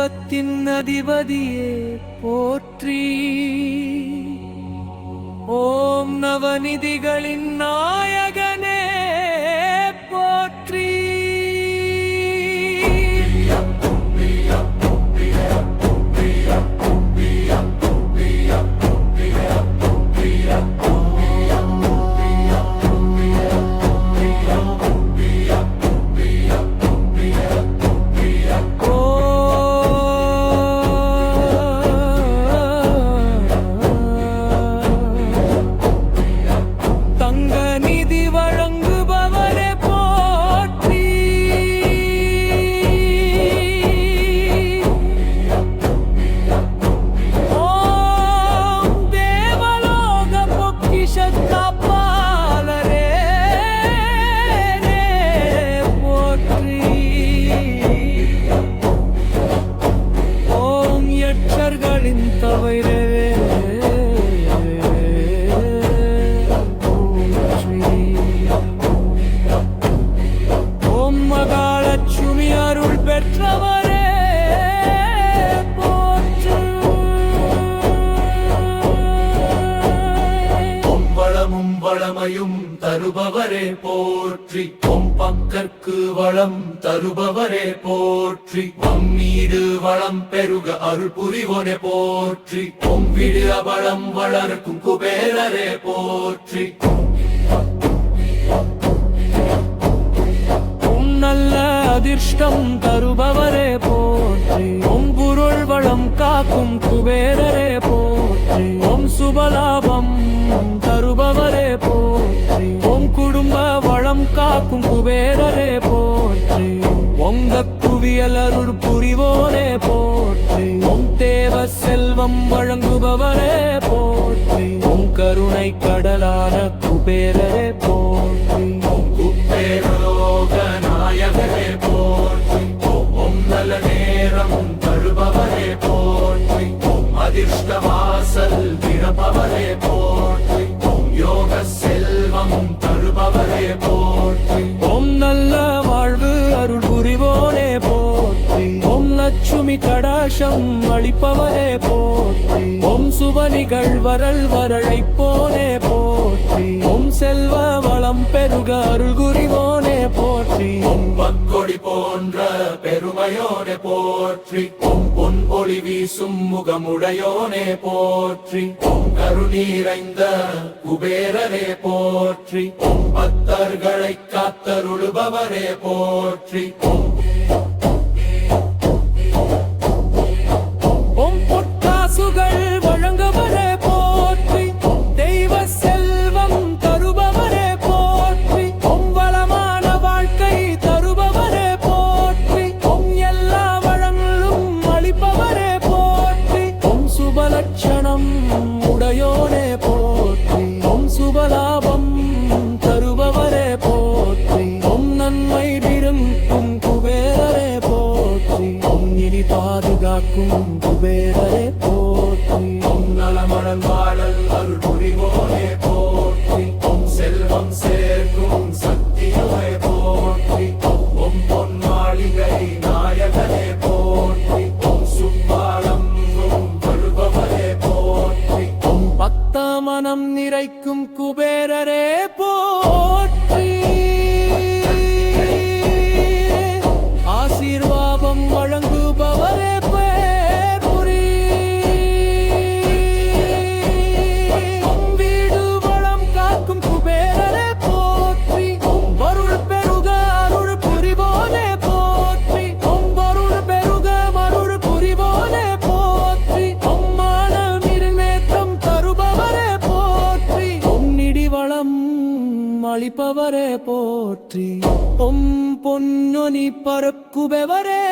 செல்வத்தின் அதிபதியே போற்றி. ஓம் நவநிதிகளின் நாயகனே போற்றி. வளமையும் தருபவரே போற்றி. பங்கற்கு வளம் தருபவரே போற்றி. மீது வளம் பெருக அருள் புரிவோனே போற்றி. விடு அவளம் வளர்க்கும் குபேரரே போற்றி. நல்ல அதிர்ஷ்டம் தருபவரே போற்றி. பொருள் வளம் காக்கும் குபேரரே போற்றி. சுபலாபம் தருபவரே போற்றி. குடும்ப வளம் காக்கும் குபேரரே போற்றி. குவியல் அருள் புரிவோனே போற்றி. தேவ செல்வம் வழங்குபவரே போற்றி. கருணை கடலான குபேரரே போற்றி. குபேரலோக நாயகரே போற்றி. நல்ல நேரம் தருபவரே போற்றி. அதிர்ஷ்ட வாசல் திறப்பவரே போற்றி. யோக செல்வம் தருபவரே போற்றி. நல்ல வாழ்வு அருள் புரிவோனே போற்றி. லட்சுமி கடாசம் அளிப்பவரே போற்றி. சுப நிகழ்வரல் வரழைப்போனே போற்றி. செல்வ வளம் பெருக அருள் புரிவோனே போற்றி. பக்கொடி போன்ற பெருமையோனே போற்றி. பொன் ஒளி வீசும் முகமுடையோனே போற்றி. கருணீரைந்த குபேரரே போற்றி. பக்தர்களை காத்தருளுபவரே போற்றி. பொற்காசுகள் வழங்குபவரே போற்றி. தெய்வ செல்வம் தருபவரே போற்றி. வளமான வாழ்க்கை தருபவரே போற்றி. எல்லா வளங்களும் அளிப்பவரே போற்றி. சுபலட்சணம் உடையோனே போற்றி. சுபலாபம் தருபவரே போற்றி. நன்மை விரும்பும் குபேரரே போற்றி. இனி பாதுகாக்கும் குபேரரே போற்றி. நலமடன் வாழல் அருள் புரிவோனே போற்றி. செல்வம் சேர்க்கும் சக்தியோனே போற்றி. பொன் மாளிகை நாயகனே போற்றி. சுப்பாலம் வருபவரே போற்றி. பக்த மனம் நிறைக்கும் குபேரரே போற்றி. ஆசீர்வாதம் வழங்குபவரே பேர்புரி. வீடு வளம் காக்கும் குபேரரே போற்றி. வருள் பெருக அருள் புரிவோனே போற்றி. வருள் பெருக அருள் புரிவோனே போற்றி. மான மிருநேற்றம் தருபவரே போற்றி. நிடி வளம் அளிப்பவரே போற்றி. பொன்னொனி பறக்குபவரே